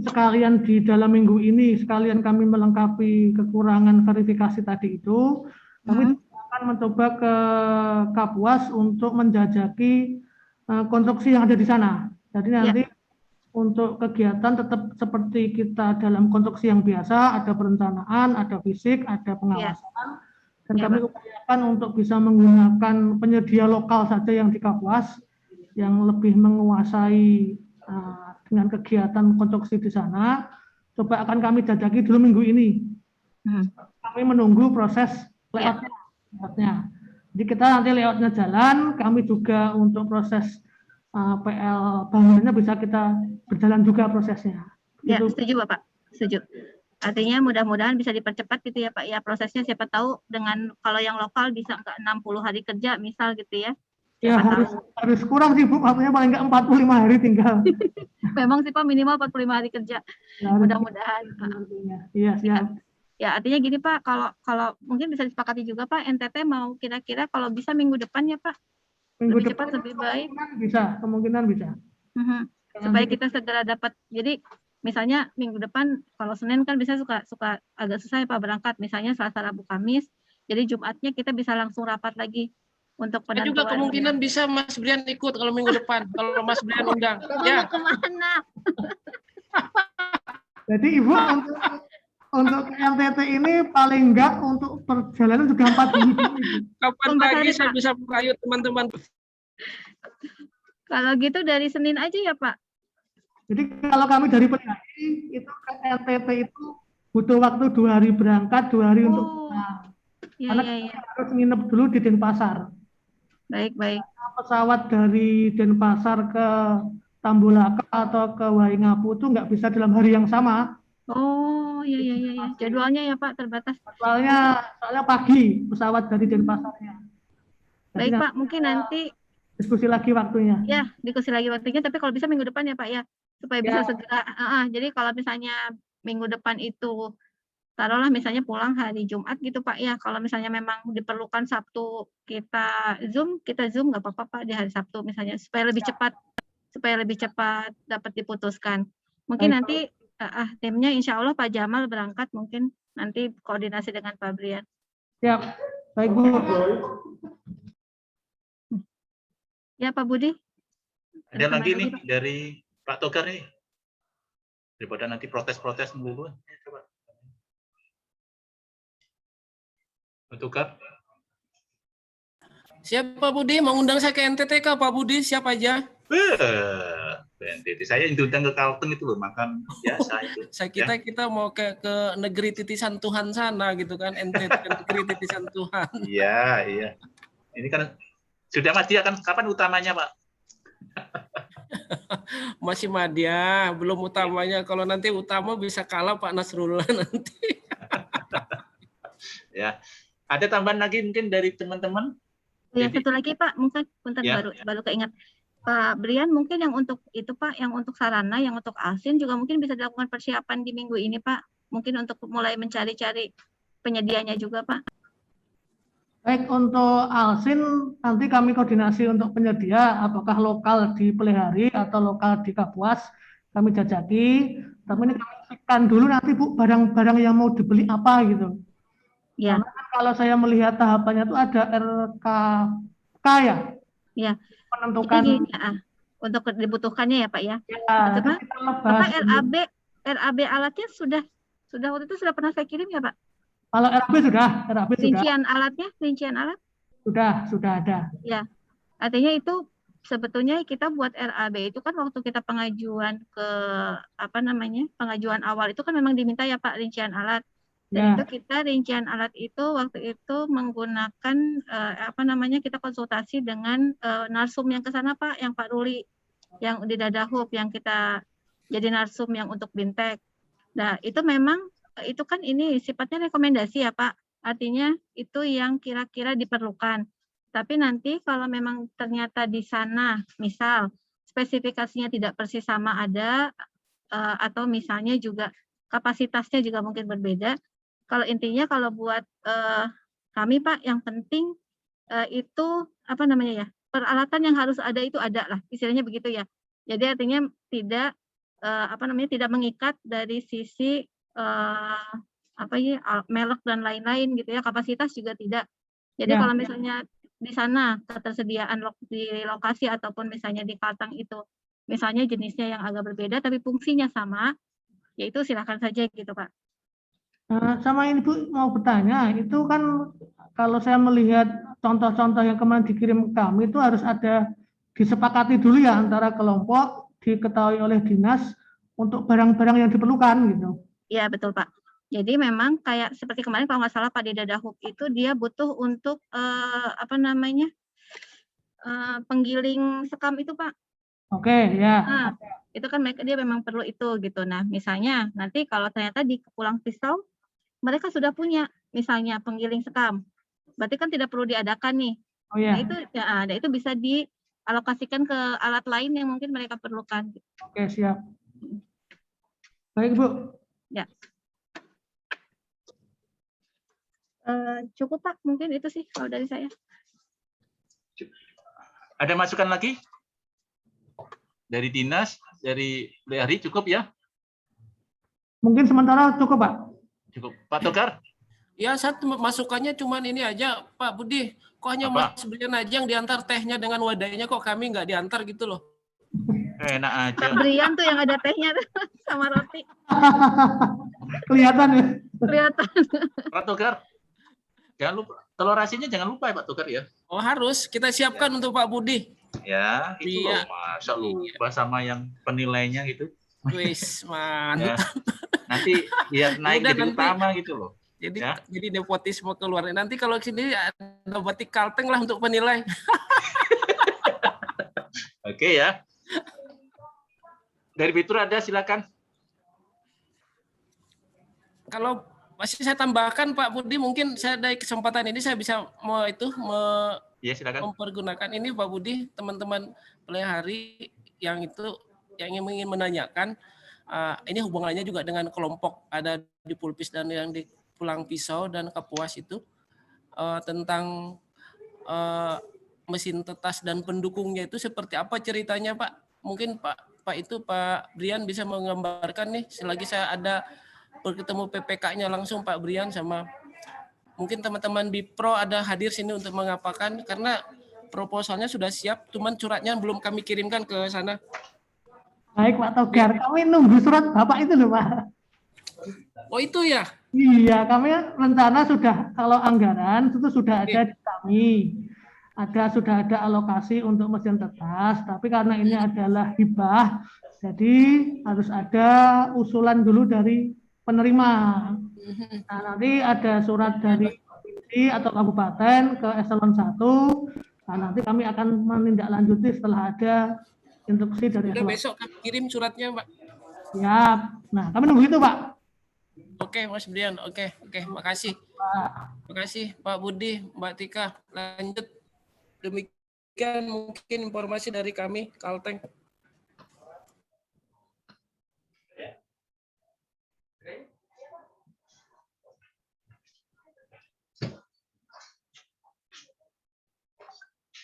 sekalian di dalam minggu ini, sekalian kami melengkapi kekurangan verifikasi tadi itu, kami akan mencoba ke Kapuas untuk menjajaki konstruksi yang ada di sana. Jadi nanti untuk kegiatan tetap seperti kita dalam konstruksi yang biasa, ada perencanaan, ada fisik, ada pengawasan, dan kami upayakan untuk bisa menggunakan penyedia lokal saja yang di Kapuas, yang lebih menguasai dengan kegiatan konstruksi di sana. Coba akan kami jajaki dulu minggu ini. Kami menunggu proses layoutnya. Jadi kita nanti layoutnya jalan, kami juga untuk proses PL bangunannya bisa kita berjalan juga prosesnya. Ya, Gitu. setuju Bapak, setuju. Artinya mudah-mudahan bisa dipercepat gitu ya Pak ya prosesnya, siapa tahu dengan kalau yang lokal bisa enggak 60 hari kerja misal gitu ya. Ya harus kurang sih Bu, maksudnya paling enggak 45 hari tinggal. Memang sih Pak minimal 45 hari kerja. Ya, Mudah-mudahan. Iya, siap. Ya artinya gini Pak, kalau mungkin bisa disepakati juga Pak, NTT mau kira-kira kalau bisa minggu depan ya Pak. Minggu lebih depan cepat lebih baik. Kemungkinan bisa. Supaya kita segera dapat. Jadi misalnya minggu depan kalau Senin kan bisa suka agak susah ya Pak berangkat. Misalnya Selasa, Rabu, Kamis. Jadi Jumatnya kita bisa langsung rapat lagi untuk Ada penentuan. juga kemungkinan bisa Mas Brian ikut kalau minggu depan. Kalau Mas Brian undang. Ya. Kemana? Jadi Ibu untuk NTT ini paling enggak untuk perjalanan juga 4 minggu. Kapan lagi saya bisa merayu teman-teman? Kalau gitu dari Senin aja ya Pak. Jadi kalau kami dari Pelihari itu ke NTT itu butuh waktu 2 hari berangkat, 2 hari untuk pulang. Karena kita harus nginep dulu di Denpasar. Baik. Pesawat dari Denpasar ke Tambulaka atau ke Waingapu itu nggak bisa dalam hari yang sama. Oh iya. Jadwalnya ya Pak terbatas. Soalnya pagi pesawat dari Denpasarnya. Baik Pak, mungkin nanti diskusi lagi waktunya. Ya, diskusi lagi waktunya. Tapi kalau bisa minggu depan ya Pak ya, supaya bisa segera. Jadi kalau misalnya minggu depan itu taruhlah misalnya pulang hari Jumat gitu Pak ya. Kalau misalnya memang diperlukan Sabtu kita Zoom nggak apa-apa Pak di hari Sabtu misalnya supaya lebih cepat dapat diputuskan. Mungkin nanti timnya insya Allah Pak Jamal berangkat, mungkin nanti koordinasi dengan Pak Brian. Siap, baik Bu. Ya Pak Budi. Ada lagi nih dari Pak Togar nih. Daripada nanti protes-protes dulu. Coba. Pak Togar. Siapa Budi? Mau undang saya ke NTT kah Pak Budi? Siapa aja? NTT saya yang diundang ke Kalteng itu loh, makan biasa itu. Saya kita mau ke negeri titisan Tuhan sana gitu kan, NTT negeri titisan Tuhan. Iya. Ini kan sudah Mas Dia kan kapan utamanya Pak? Masih Madya, belum utamanya. Kalau nanti utama bisa kalah Pak Nasrullah nanti. Ya, ada tambahan lagi mungkin dari teman-teman? Ya, satu lagi Pak, mungkin baru keingat. Pak Brian mungkin yang untuk itu Pak, yang untuk sarana, yang untuk Alsin juga mungkin bisa dilakukan persiapan di minggu ini Pak. Mungkin untuk mulai mencari-cari penyedianya juga Pak. Baik, untuk Alsin nanti kami koordinasi untuk penyedia, apakah lokal di Pelihari atau lokal di Kapuas, kami jajaki. Tapi ini kami cekkan dulu nanti Bu, barang-barang yang mau dibeli apa gitu. Ya. Karena kan kalau saya melihat tahapannya itu ada RKK ya. Ya. Menentukan. Untuk dibutuhkannya ya Pak ya. Ya, Bapak RAB alatnya sudah waktu itu sudah pernah saya kirim ya Pak? Kalau RAB sudah. Rincian alat? Sudah ada. Ya, artinya itu sebetulnya kita buat RAB itu kan waktu kita pengajuan ke pengajuan awal itu kan memang diminta ya Pak rincian alat. Dan itu kita rincian alat itu waktu itu menggunakan kita konsultasi dengan narsum yang ke sana Pak, yang Pak Ruli, yang di Dadahub, yang kita jadi narsum yang untuk Bintek. Nah, itu memang itu kan ini sifatnya rekomendasi ya Pak, artinya itu yang kira-kira diperlukan. Tapi nanti kalau memang ternyata di sana misal spesifikasinya tidak persis sama ada atau misalnya juga kapasitasnya juga mungkin berbeda. Kalau intinya kalau buat kami Pak, yang penting itu peralatan yang harus ada itu ada lah, istilahnya begitu ya. Jadi artinya tidak tidak mengikat dari sisi merek dan lain-lain gitu ya, kapasitas juga tidak. Jadi Ya. kalau misalnya di sana ketersediaan di lokasi ataupun misalnya di Kalteng itu misalnya jenisnya yang agak berbeda tapi fungsinya sama, yaitu silakan saja gitu Pak. Sama ini Bu mau bertanya, itu kan kalau saya melihat contoh-contoh yang kemarin dikirim ke kami itu harus ada disepakati dulu ya antara kelompok, diketahui oleh dinas untuk barang-barang yang diperlukan gitu. Iya betul Pak. Jadi memang kayak seperti kemarin kalau nggak salah Pak Deda Dahub itu dia butuh untuk penggiling sekam itu Pak. Oke, ya. Nah, itu kan dia memang perlu itu gitu. Nah, misalnya nanti kalau ternyata di Pulang Pisau mereka sudah punya misalnya penggiling sekam, berarti kan tidak perlu diadakan nih. Oh ya. Nah itu bisa dialokasikan ke alat lain yang mungkin mereka perlukan. Oke, siap. Baik Bu. Ya. Cukup Pak, mungkin itu sih kalau dari saya. Ada masukan lagi? Dari dinas, dari Lehari cukup ya? Mungkin sementara cukup Pak. Cukup. Pak Togar? Ya, satu masukannya cuman ini aja, Pak Budi. Kok hanya Apa? Mas Brian aja yang diantar tehnya dengan wadahnya, kok kami nggak diantar gitu loh. Enak aja. Pak Brian tuh yang ada tehnya sama roti. Kelihatan ya. Kelihatan. Pak Togar, jangan lupa. Telur asinnya jangan lupa ya Pak Togar ya. Oh harus, kita siapkan untuk Pak Budi. Ya, itu Iya. loh. Masa lupa sama yang penilainya gitu. Wis, Ya. mantap. Nanti biar naik Udah, jadi nanti. utama gitu loh. Jadi Ya. jadi nepotisme keluar. Nanti kalau sini ada batik Kalteng lah untuk penilai. Oke ya. Dari Fitur ada silakan. Kalau masih saya tambahkan Pak Budi, mungkin saya dari kesempatan ini saya bisa Ya, silakan. mempergunakan ini Pak Budi, teman-teman pelihari yang ingin menanyakan, ini hubungannya juga dengan kelompok ada di Pulpis dan yang di Pulang Pisau dan Kapuas itu tentang mesin tetas dan pendukungnya itu seperti apa ceritanya Pak? Mungkin Pak Brian bisa menggambarkan nih selagi saya ada bertemu PPK-nya langsung Pak Brian sama mungkin teman-teman Bipro ada hadir sini untuk mengapakan karena proposalnya sudah siap, cuman suratnya belum kami kirimkan ke sana. Baik Pak Togar, kami nunggu surat Bapak itu loh Pak. Oh itu ya? Iya, kami rencana sudah kalau anggaran itu sudah ada di kami. Sudah ada alokasi untuk mesin tetas, tapi karena ini adalah hibah, jadi harus ada usulan dulu dari penerima. Nah, nanti ada surat dari provinsi atau kabupaten ke eselon 1. Nah, nanti kami akan menindaklanjuti setelah ada instruksi dari Udah eselon. besok kami kirim suratnya Pak. Siap. Nah, kami nunggu itu Pak. Oke Mas Brian, oke, makasih. Makasih Pak Budi, Mbak Tika. Lanjut. Demikian mungkin informasi dari kami, Kalteng.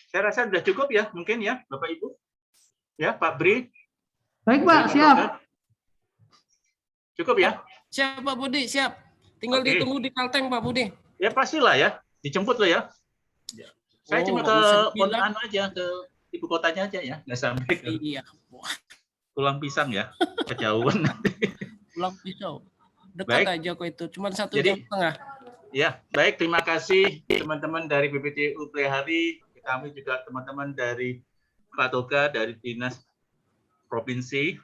Saya rasa sudah cukup ya, mungkin ya, Bapak Ibu. Ya, Pak Bri. Baik Pak, siap. Cukup ya? Siap Pak Budi, siap. Tinggal ditunggu di Kalteng Pak Budi. Ya pastilah ya, dijemput loh ya. Saya cuma ke kota aja, ke ibu kotanya aja ya, nggak sampai ke Pulang Pisang ya, kejauhan nanti. Pulang Pisau, dekat baik. Aja kok itu, cuma 1,5 jam. Ya, baik, terima kasih teman-teman dari BPTU Pelihari, kami juga teman-teman dari Pak Toga, dari Dinas Provinsi,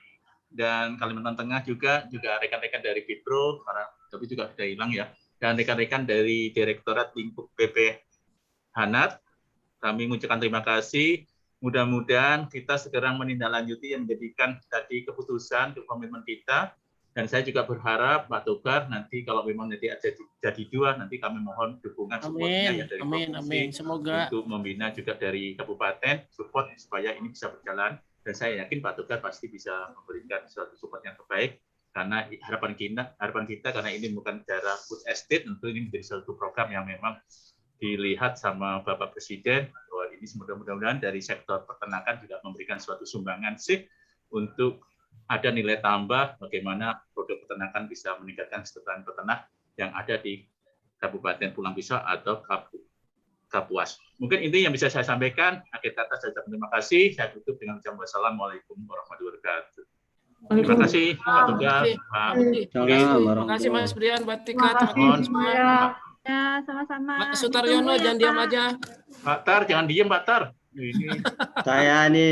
dan Kalimantan Tengah juga rekan-rekan dari Fitro, tapi juga sudah hilang ya, dan rekan-rekan dari Direktorat Lingkup PP Hanat. Kami mengucapkan terima kasih. Mudah-mudahan kita segera menindaklanjuti yang menjadikan tadi keputusan untuk komitmen kita. Dan saya juga berharap Pak Togar nanti kalau memang nanti jadi 2, nanti kami mohon dukungan supportnya ya dari provinsi. Semoga untuk membina juga dari kabupaten support supaya ini bisa berjalan. Dan saya yakin Pak Togar pasti bisa memberikan suatu support yang terbaik karena harapan kita karena ini bukan daerah food estate, tentu ini menjadi suatu program yang memang dilihat sama Bapak Presiden bahwa ini mudah-mudahan dari sektor peternakan juga memberikan suatu sumbangan sih untuk ada nilai tambah bagaimana produk peternakan bisa meningkatkan kesejahteraan peternak yang ada di Kabupaten Pulang Pisau atau Kapuas. Mungkin ini yang bisa saya sampaikan. Akhir kata saya ucapkan terima kasih. Saya tutup dengan ucapan wassalamualaikum warahmatullahi wabarakatuh. Terima kasih Pak Tunggal, Pak. Terima kasih Mas Brian, Mbak Tika, teman-teman semua. Ya, sama-sama. Mas Sutaryono, Ditunggu ya, jangan diam Pak. aja. Pak Tar, jangan diem Pak Tar. Ini Saya ini